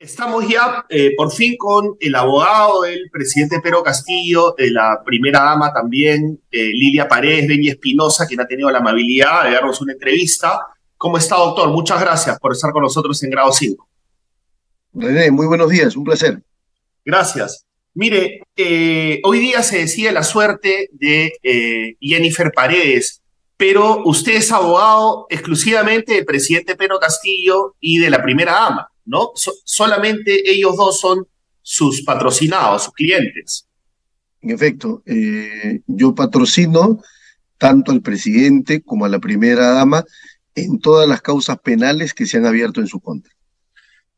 Estamos ya por fin con el abogado del presidente Pedro Castillo, de la primera dama también, Lilia Paredes, Benny Espinosa, quien ha tenido la amabilidad de darnos una entrevista. ¿Cómo está, doctor? Muchas gracias por estar con nosotros en Grado 5. René, muy buenos días, un placer. Gracias. Mire, hoy día se decide la suerte de Jennifer Paredes, pero usted es abogado exclusivamente del presidente Pedro Castillo y de la primera dama, ¿no? Solamente ellos dos son sus patrocinados, sus clientes. En efecto, yo patrocino tanto al presidente como a la primera dama en todas las causas penales que se han abierto en su contra.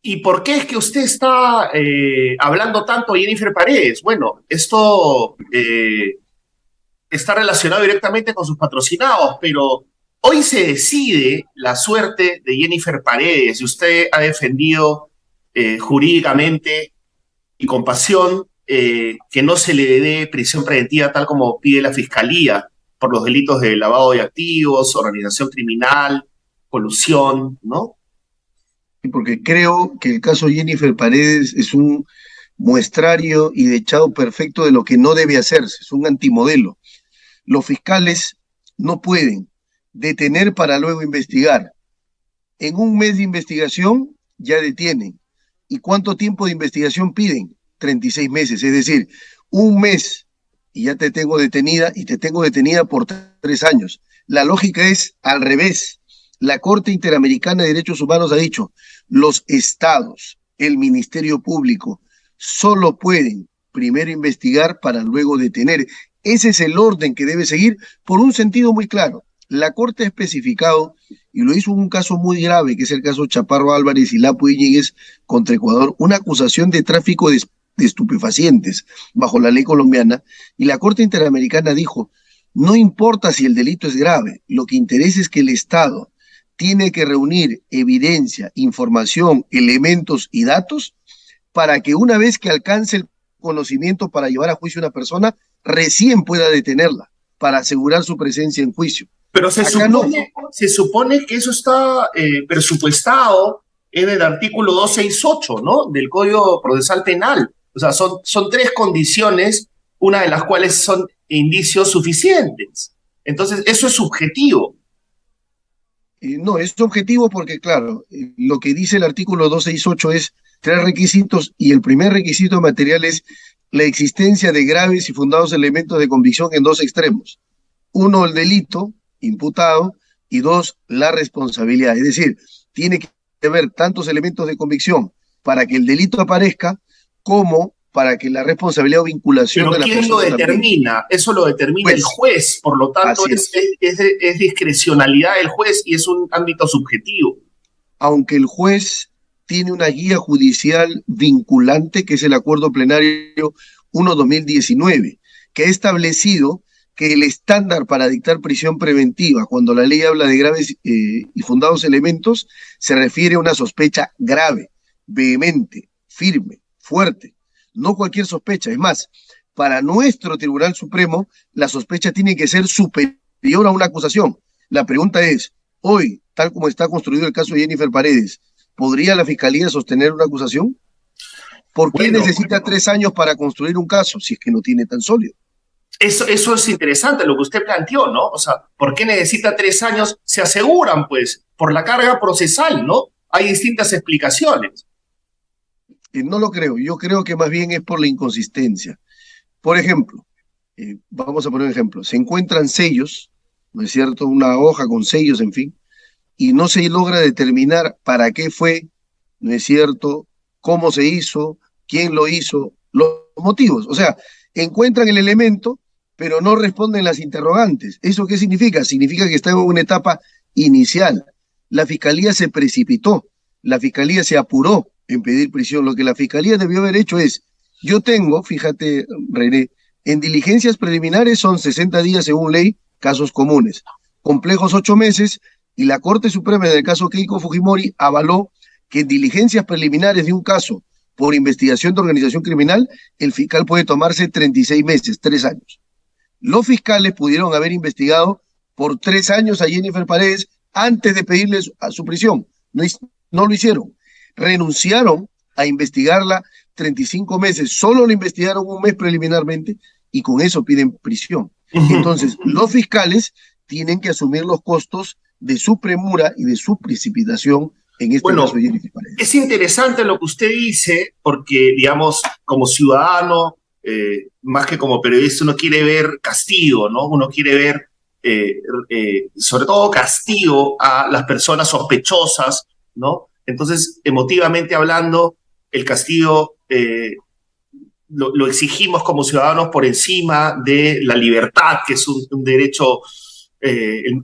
¿Y por qué es que usted está hablando tanto de Jennifer Paredes? Bueno, esto está relacionado directamente con sus patrocinados, pero hoy se decide la suerte de Jennifer Paredes y usted ha defendido jurídicamente y con pasión que no se le dé prisión preventiva tal como pide la Fiscalía por los delitos de lavado de activos, organización criminal, colusión, ¿no? Y porque creo que el caso Jennifer Paredes es un muestrario y dechado perfecto de lo que no debe hacerse, es un antimodelo. Los fiscales no pueden detener para luego investigar. En un mes de investigación ya detienen. ¿Y cuánto tiempo de investigación piden? 36 meses, es decir, un mes y ya te tengo detenida y te tengo detenida por 3 años. La lógica es al revés. La Corte Interamericana de Derechos Humanos ha dicho, los estados, el Ministerio Público, solo pueden primero investigar para luego detener. Ese es el orden que debe seguir por un sentido muy claro. La Corte ha especificado, y lo hizo en un caso muy grave, que es el caso Chaparro Álvarez y Lapo Íñiguez contra Ecuador, una acusación de tráfico de estupefacientes bajo la ley colombiana, y la Corte Interamericana dijo, no importa si el delito es grave, lo que interesa es que el Estado tiene que reunir evidencia, información, elementos y datos para que una vez que alcance el conocimiento para llevar a juicio a una persona, recién pueda detenerla para asegurar su presencia en juicio. Pero se supone que eso está presupuestado en el artículo 268, ¿no? Del Código Procesal Penal. O sea, son tres condiciones, una de las cuales son indicios suficientes. Entonces, eso es subjetivo. No, es objetivo porque, claro, lo que dice el artículo 268 es 3 requisitos y el primer requisito material es la existencia de graves y fundados elementos de convicción en 2 extremos. Uno, el delito imputado y 2, la responsabilidad. Es decir, tiene que haber tantos elementos de convicción para que el delito aparezca como para que la responsabilidad o vinculación Pero de la ¿quién persona lo determina? también. Eso lo determina el juez, por lo tanto es discrecionalidad del juez y es un ámbito subjetivo. Aunque el juez tiene una guía judicial vinculante, que es el Acuerdo Plenario 1/2019, que ha establecido que el estándar para dictar prisión preventiva, cuando la ley habla de graves y fundados elementos, se refiere a una sospecha grave, vehemente, firme, fuerte. No cualquier sospecha. Es más, para nuestro Tribunal Supremo, la sospecha tiene que ser superior a una acusación. La pregunta es, hoy, tal como está construido el caso de Jennifer Paredes, ¿podría la Fiscalía sostener una acusación? ¿Por qué necesita 3 años para construir un caso si es que no tiene tan sólido? Eso es interesante lo que usted planteó, ¿no? O sea, ¿por qué necesita 3 años? Se aseguran, pues, por la carga procesal, ¿no? Hay distintas explicaciones. No lo creo. Yo creo que más bien es por la inconsistencia. Por ejemplo, vamos a poner un ejemplo. Se encuentran sellos, ¿no es cierto? Una hoja con sellos, en fin, y no se logra determinar para qué fue, ¿no es cierto? Cómo se hizo, quién lo hizo, los motivos. O sea, encuentran el elemento, pero no responden las interrogantes. ¿Eso qué significa? Significa que está en una etapa inicial. La Fiscalía se precipitó, la Fiscalía se apuró en pedir prisión. Lo que la Fiscalía debió haber hecho es, yo tengo, fíjate, René, en diligencias preliminares son 60 días según ley, casos comunes, complejos 8 meses, y la Corte Suprema en el caso Keiko Fujimori avaló que en diligencias preliminares de un caso por investigación de organización criminal, el fiscal puede tomarse 36 meses, 3 años. Los fiscales pudieron haber investigado por 3 años a Jennifer Paredes antes de pedirle a su prisión. No lo hicieron. Renunciaron a investigarla 35 meses. Solo la investigaron un mes preliminarmente y con eso piden prisión. Entonces, los fiscales tienen que asumir los costos de su premura y de su precipitación en este caso de Jennifer Paredes. Es interesante lo que usted dice, porque, digamos, como ciudadano, más que como periodista, uno quiere ver castigo, ¿no? Uno quiere ver, sobre todo, castigo a las personas sospechosas, ¿no? Entonces, emotivamente hablando, el castigo lo exigimos como ciudadanos por encima de la libertad, que es un derecho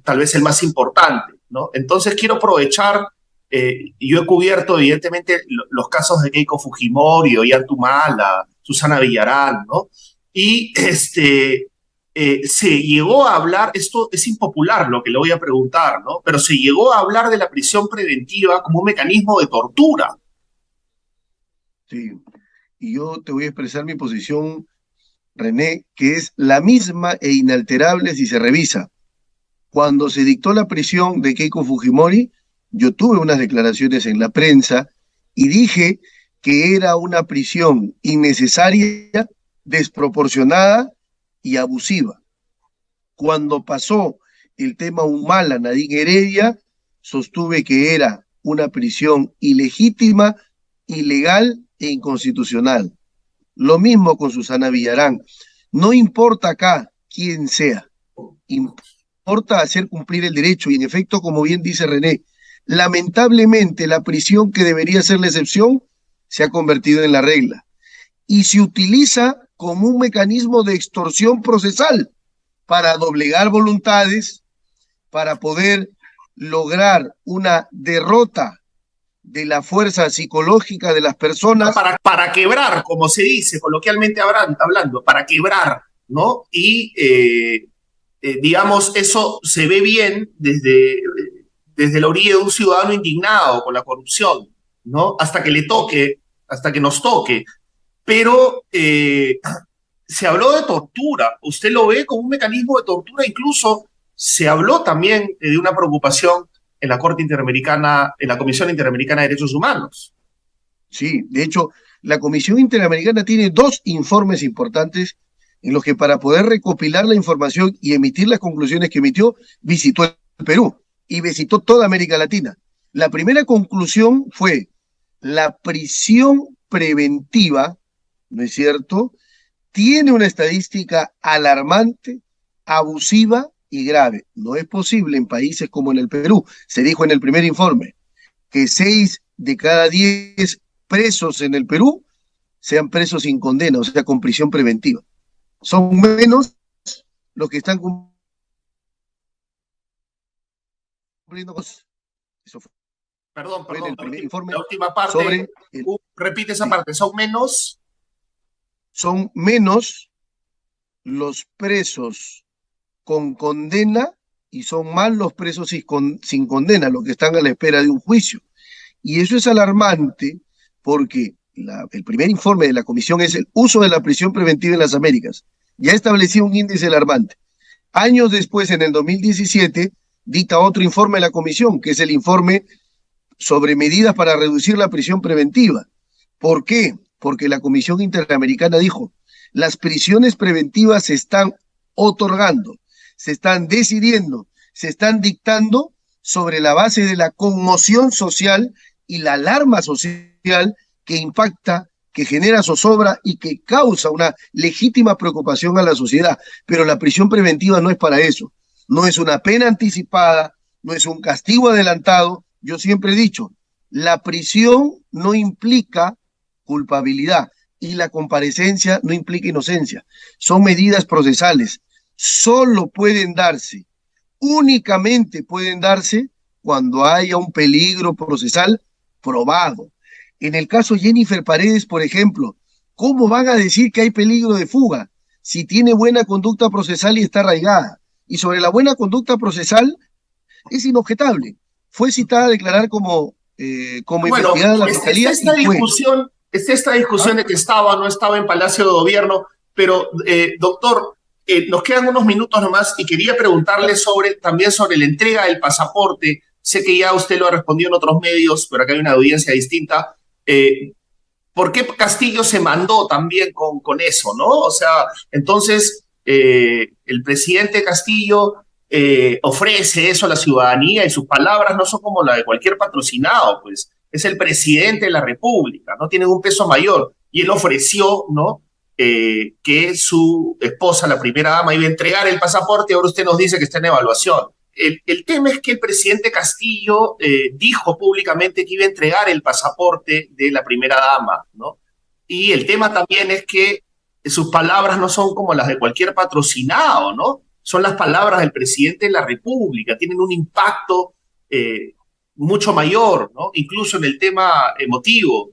tal vez el más importante, ¿no? Entonces quiero aprovechar, yo he cubierto evidentemente los casos de Keiko Fujimori, Ollanta, Susana Villarán, ¿no? Y se llegó a hablar, esto es impopular lo que le voy a preguntar, ¿no? Pero se llegó a hablar de la prisión preventiva como un mecanismo de tortura. Sí, y yo te voy a expresar mi posición, René, que es la misma e inalterable si se revisa. Cuando se dictó la prisión de Keiko Fujimori, yo tuve unas declaraciones en la prensa y dije que era una prisión innecesaria, desproporcionada y abusiva. Cuando pasó el tema Humala, Nadine Heredia, sostuve que era una prisión ilegítima, ilegal e inconstitucional. Lo mismo con Susana Villarán. No importa acá quién sea, importa hacer cumplir el derecho y en efecto, como bien dice René, lamentablemente la prisión que debería ser la excepción se ha convertido en la regla y se utiliza como un mecanismo de extorsión procesal para doblegar voluntades, para poder lograr una derrota de la fuerza psicológica de las personas. Para quebrar, como se dice coloquialmente hablando, para quebrar, ¿no? Y digamos, eso se ve bien desde la orilla de un ciudadano indignado con la corrupción, ¿no? Hasta que le toque, hasta que nos toque. Pero se habló de tortura, usted lo ve como un mecanismo de tortura, incluso se habló también de una preocupación en la Corte Interamericana, en la Comisión Interamericana de Derechos Humanos. Sí, de hecho, la Comisión Interamericana tiene 2 informes importantes en los que para poder recopilar la información y emitir las conclusiones que emitió, visitó el Perú y visitó toda América Latina. La primera conclusión fue la prisión preventiva, ¿no es cierto?, tiene una estadística alarmante, abusiva y grave. No es posible en países como en el Perú, se dijo en el primer informe, que 6 de cada 10 presos en el Perú sean presos sin condena, o sea, con prisión preventiva. Son menos los que están cumpliendo. Eso fue. Perdón, en el primer informe. La última parte, repite esa parte, ¿son menos? Son menos los presos con condena y son más los presos sin condena, los que están a la espera de un juicio. Y eso es alarmante porque el primer informe de la comisión es el uso de la prisión preventiva en las Américas. Ya estableció un índice alarmante. Años después, en el 2017, dicta otro informe de la comisión, que es el informe sobre medidas para reducir la prisión preventiva. ¿Por qué? Porque la Comisión Interamericana dijo, las prisiones preventivas se están otorgando, se están decidiendo, se están dictando sobre la base de la conmoción social y la alarma social que impacta, que genera zozobra y que causa una legítima preocupación a la sociedad. Pero la prisión preventiva no es para eso. No es una pena anticipada, no es un castigo adelantado. Yo siempre he dicho, la prisión no implica culpabilidad y la comparecencia no implica inocencia. Son medidas procesales. Solo pueden darse, únicamente pueden darse cuando haya un peligro procesal probado. En el caso Jennifer Paredes, por ejemplo, ¿cómo van a decir que hay peligro de fuga si tiene buena conducta procesal y está arraigada? Y sobre la buena conducta procesal es inobjetable. Fue citada a declarar como investigada de la Fiscalía. Esta discusión de que estaba o no estaba en Palacio de Gobierno, pero doctor, nos quedan unos minutos nomás y quería preguntarle también sobre la entrega del pasaporte. Sé que ya usted lo ha respondido en otros medios, pero acá hay una audiencia distinta. ¿por qué Castillo se mandó también con eso, ¿no? O sea, entonces el presidente Castillo ofrece eso a la ciudadanía y sus palabras no son como la de cualquier patrocinado, pues es el presidente de la República, no tiene un peso mayor. Y él ofreció, ¿no? Que su esposa, la primera dama, iba a entregar el pasaporte y ahora usted nos dice que está en evaluación. El tema es que el presidente Castillo dijo públicamente que iba a entregar el pasaporte de la primera dama, ¿no? Y el tema también es que sus palabras no son como las de cualquier patrocinado, ¿no? Son las palabras del presidente de la República, tienen un impacto mucho mayor, ¿no? Incluso en el tema emotivo,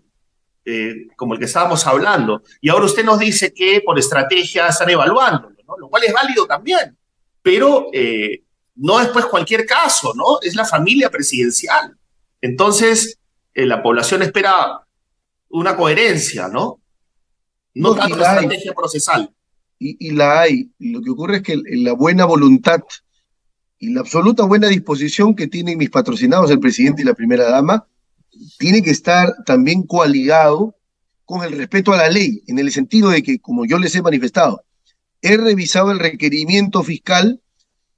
como el que estábamos hablando. Y ahora usted nos dice que por estrategia están evaluándolo, ¿no? Lo cual es válido también, pero no es pues cualquier caso, ¿no? Es la familia presidencial. Entonces, la población espera una coherencia, ¿no? No No, y tanto la hay, estrategia procesal. y la hay. Lo que ocurre es que la buena voluntad y la absoluta buena disposición que tienen mis patrocinados, el presidente y la primera dama, tiene que estar también coaligado con el respeto a la ley, en el sentido de que, como yo les he manifestado, he revisado el requerimiento fiscal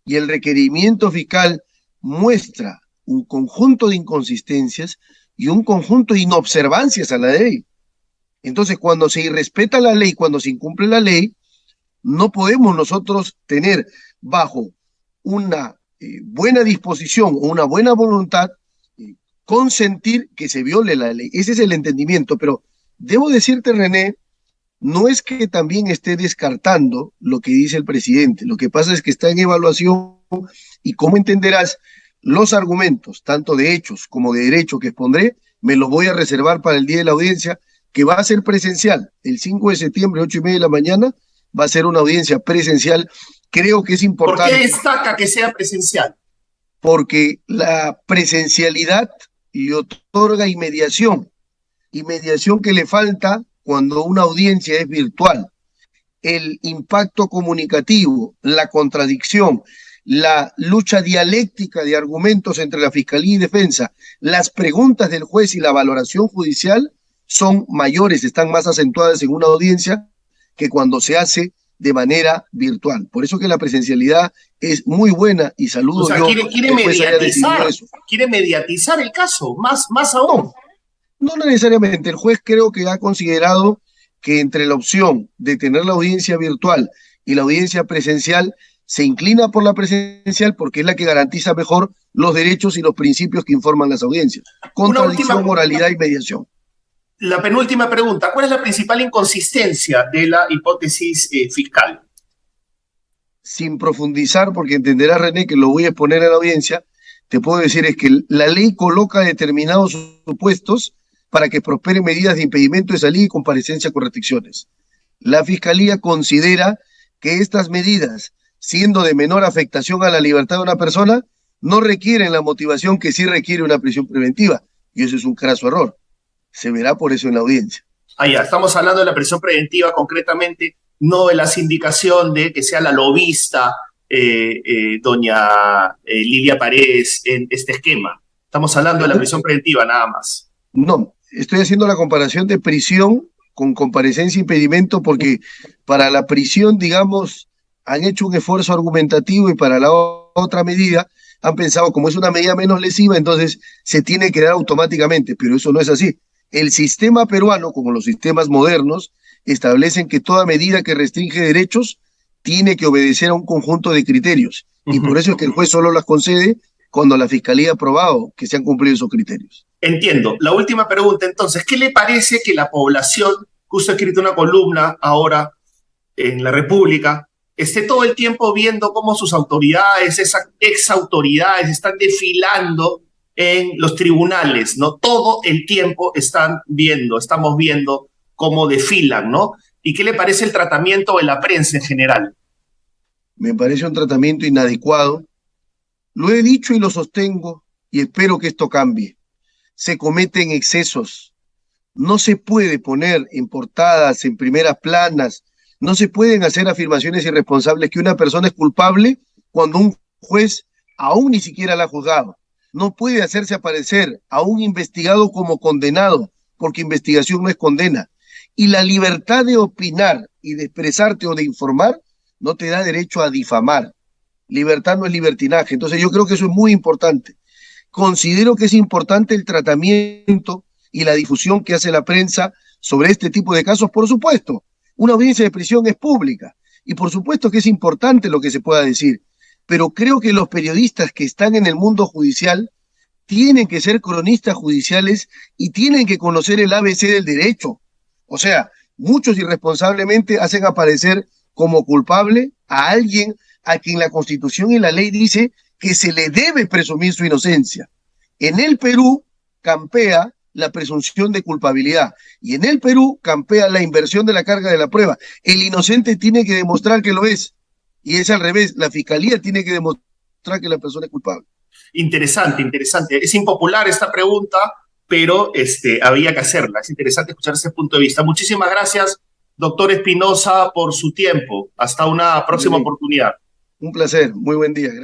y el requerimiento fiscal muestra un conjunto de inconsistencias y un conjunto de inobservancias a la ley. Entonces, cuando se irrespeta la ley, cuando se incumple la ley, no podemos nosotros tener bajo una buena disposición o una buena voluntad consentir que se viole la ley. Ese es el entendimiento, pero debo decirte, René, no es que también esté descartando lo que dice el presidente, lo que pasa es que está en evaluación y como entenderás, los argumentos, tanto de hechos como de derecho que expondré, me los voy a reservar para el día de la audiencia, que va a ser presencial, el 5 de septiembre, 8:30 de la mañana, va a ser una audiencia presencial. Creo que es ¿Por qué importante destaca que sea presencial? porque la presencialidad le otorga inmediación que le falta cuando una audiencia es virtual. El impacto comunicativo, la contradicción, la lucha dialéctica de argumentos entre la Fiscalía y Defensa, las preguntas del juez y la valoración judicial son mayores, están más acentuadas en una audiencia que cuando se hace de manera virtual. Por eso que la presencialidad es muy buena y O saludo sea, yo quiere que el juez haya decidido eso. quiere mediatizar el caso, más aún. No, no necesariamente. El juez creo que ha considerado que entre la opción de tener la audiencia virtual y la audiencia presencial, se inclina por la presencial porque es la que garantiza mejor los derechos y los principios que informan las audiencias. Una última, Contradicción, moralidad y mediación. la penúltima pregunta, ¿cuál es la principal inconsistencia de la hipótesis fiscal? Sin profundizar, porque entenderá René que lo voy a exponer a la audiencia, te puedo decir es que la ley coloca determinados supuestos para que prosperen medidas de impedimento de salida y comparecencia con restricciones. La Fiscalía considera que estas medidas, siendo de menor afectación a la libertad de una persona, no requieren la motivación que sí requiere una prisión preventiva. Y eso es un craso error. Se verá por eso en la audiencia. Ah, ya, estamos hablando de la prisión preventiva concretamente, no de la sindicación de que sea la lobista doña Lilia Paredes en este esquema. Estamos hablando de la prisión preventiva nada más. No, estoy haciendo la comparación de prisión con comparecencia e impedimento porque para la prisión, digamos, han hecho un esfuerzo argumentativo y para la otra medida han pensado como es una medida menos lesiva, entonces se tiene que dar automáticamente, pero eso no es así. El sistema peruano, como los sistemas modernos, establecen que toda medida que restringe derechos tiene que obedecer a un conjunto de criterios. Y por eso es que el juez solo las concede cuando la Fiscalía ha probado que se han cumplido esos criterios. Entiendo. La última pregunta, entonces, ¿qué le parece que la población, justo ha escrito una columna ahora en La República, esté todo el tiempo viendo cómo sus autoridades, esas exautoridades, están desfilando en los tribunales, ¿no? Todo el tiempo estamos viendo cómo desfilan, ¿no? ¿Y qué le parece el tratamiento de la prensa en general? Me parece un tratamiento inadecuado. Lo he dicho y lo sostengo y espero que esto cambie. Se cometen excesos. No se puede poner en portadas, en primeras planas, no se pueden hacer afirmaciones irresponsables que una persona es culpable cuando un juez aún ni siquiera la ha juzgado. No puede hacerse aparecer a un investigado como condenado porque investigación no es condena. Y la libertad de opinar y de expresarte o de informar no te da derecho a difamar. Libertad no es libertinaje. Entonces yo creo que eso es muy importante. Considero que es importante el tratamiento y la difusión que hace la prensa sobre este tipo de casos. Por supuesto, una audiencia de prisión es pública y por supuesto que es importante lo que se pueda decir, pero creo que los periodistas que están en el mundo judicial tienen que ser cronistas judiciales y tienen que conocer el ABC del derecho. O sea, muchos irresponsablemente hacen aparecer como culpable a alguien a quien la Constitución y la ley dice que se le debe presumir su inocencia. En el Perú campea la presunción de culpabilidad y en el Perú campea la inversión de la carga de la prueba. El inocente tiene que demostrar que lo es y es al revés, la fiscalía tiene que demostrar que la persona es culpable. Interesante, interesante. Es impopular esta pregunta, pero había que hacerla. Es interesante escuchar ese punto de vista. Muchísimas gracias, doctor Espinosa, por su tiempo. Hasta una próxima Bien, oportunidad. un placer, muy buen día, gracias.